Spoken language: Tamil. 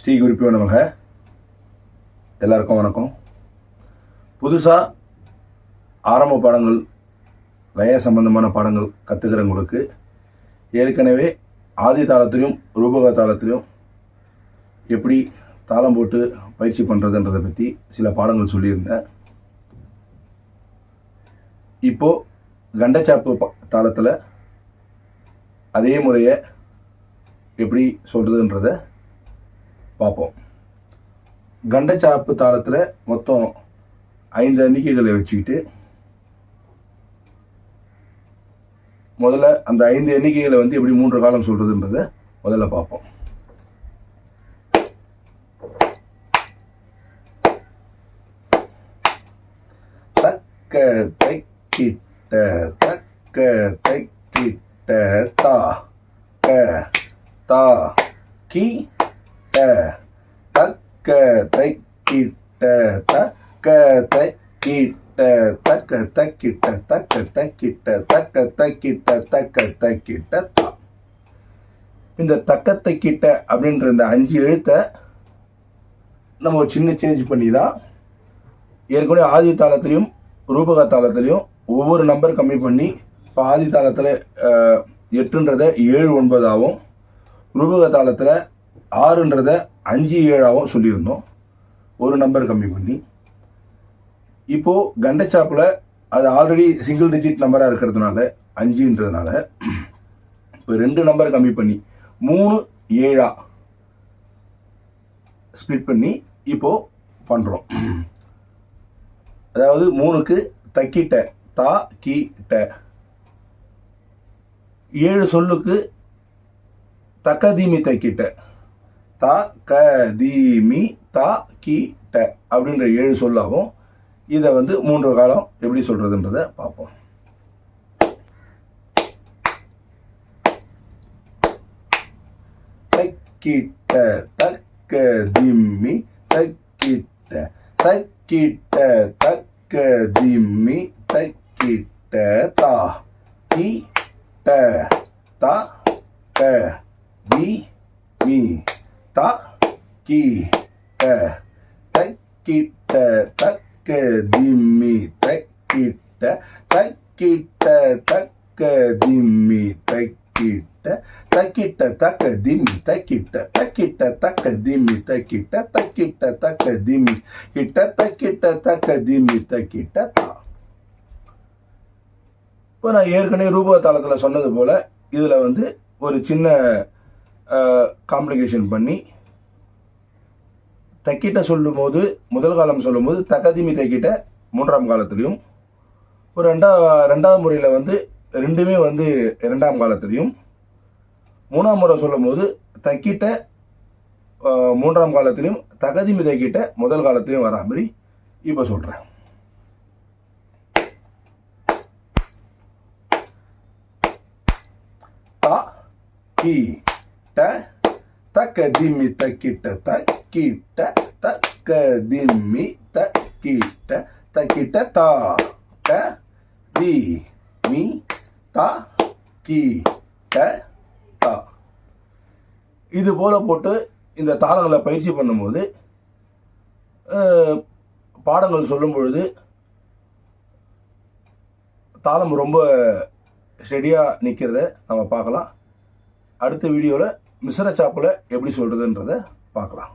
ஸ்ரீ குருப்பியோ நமக. எல்லாருக்கும் வணக்கம். புதுசாக ஆரம்ப பாடங்கள், லய சம்பந்தமான பாடங்கள் கற்றுக்கிறவங்களுக்கு ஏற்கனவே ஆதி தாளத்திலையும் ரூபக தாளத்திலையும் எப்படி தாளம் போட்டு பயிற்சி பண்ணுறதுன்றதை பற்றி சில பாடங்கள் சொல்லியிருந்தேன். இப்போது கண்டச்சாப்பு தாளத்தில் அதே முறையை எப்படி சொல்கிறதுன்றதை பார்ப்போம். கண்டச்சாப்பு தாளத்தில் மொத்தம் 5 எண்ணிக்கைகளை வச்சுக்கிட்டு முதல்ல அந்த 5 எண்ணிக்கைகளை எப்படி 3 காலம் சொல்கிறதுன்றதை முதல்ல பார்ப்போம். தக்க தைக்கிட்ட தக்க தைக்கிட்ட தா க தா கி ட தக்க தைக்கிட்ட தக்க தைக்கிட்ட தக்க தைக்கிட்ட தக்க தைக்கிட்ட தக்க தைக்கிட்ட தக்க தைக்கிட்ட தா. இந்த தக்க தைக்கிட்ட அப்படின்ற இந்த 5 எழுத்தை நம்ம ஒரு சின்ன சேஞ்ச் பண்ணி தான் ஏற்கனவே ஆதி தாளத்திலையும் ரூபக தாளத்திலையும் ஒவ்வொரு நம்பர் கம்மி பண்ணி இப்போ ஆதி தாளத்தில் 8ன்றதை 7 9ஆகவும் ரூபக தாளத்தில் 6ன்றதை 5 7ஆகவும் சொல்லியிருந்தோம். ஒரு நம்பர் கம்மி பண்ணி இப்போது கண்டச்சாப்பில் அது ஆல்ரெடி சிங்கிள் டிஜிட் நம்பராக இருக்கிறதுனால 5ன்றதுனால இப்போ 2 நம்பர் கம்மி பண்ணி 3 7ஆ ஸ்ப்ளிட் பண்ணி இப்போது பண்ணுறோம். அதாவது 3க்கு தக்கிட்ட தா கி ட, 7 சொல்லுக்கு தக்கதீமி தக்கிட்ட தா க தீமி தா கி ட அப்படின்ற 7 சொல்லாகும். இதை 3 காலம் எப்படி சொல்றதுன்றதை பார்ப்போம். தக்கிட்ட தக்க திம்மி தக்கிட்ட தக்கிட்ட தக்க திம்மி தக்கிட்ட தா கி ட தா க தி மீ தா கி ட தக்கிட்ட தக்க திம்மி தக்கிட்ட தக்கிட்ட தக்க திம்மி தக்கிட்ட தக்கிட்ட தக்க திம்மி தக்கிட்ட தக்கிட்ட தக்க திம்மி தக்கிட்ட தக்கிட்ட தக்க திம்மி கிட்ட தக்கிட்ட தக்க திம்மி தக்கிட்ட தா. இப்போ நான் ஏற்கனவே ரூபக தாளத்தில் சொன்னது போல் இதில் ஒரு சின்ன காம்ப்ளிகேஷன் பண்ணி தக்கிட்ட சொல்லும்போது முதல் காலம் சொல்லும்போது தக்கதிமி தக்கிட்ட 3ஆம் காலத்துலேயும் ஒரு ரெண்டாவது முறையில் ரெண்டுமே 2ஆம் காலத்துலேயும் 3ஆம் முறை சொல்லும்போது தக்கிட்ட 3ஆம் காலத்துலேயும் தக்கதிமி தக்கிட்ட முதல் காலத்துலேயும் வரா மாதிரி இப்போ சொல்கிறேன். தா கி ட தக்க திம்மி தக்கிட்ட தக்கிட்ட தக்க திம்மி தக்கிட்ட தக்கிட்ட தா க தி மீ தா கி ட தா. இது போல போட்டு இந்த தாளங்களை பயிற்சி பண்ணும்போது பாடங்கள் சொல்லும் பொழுது தாளம் ரொம்ப ஸ்டெடியாக நிற்கிறத நம்ம பார்க்கலாம். அடுத்த வீடியோவில் மிஸ்ர சாப்பில் எப்படி சொல்கிறதுன்றதை பார்க்கலாம்.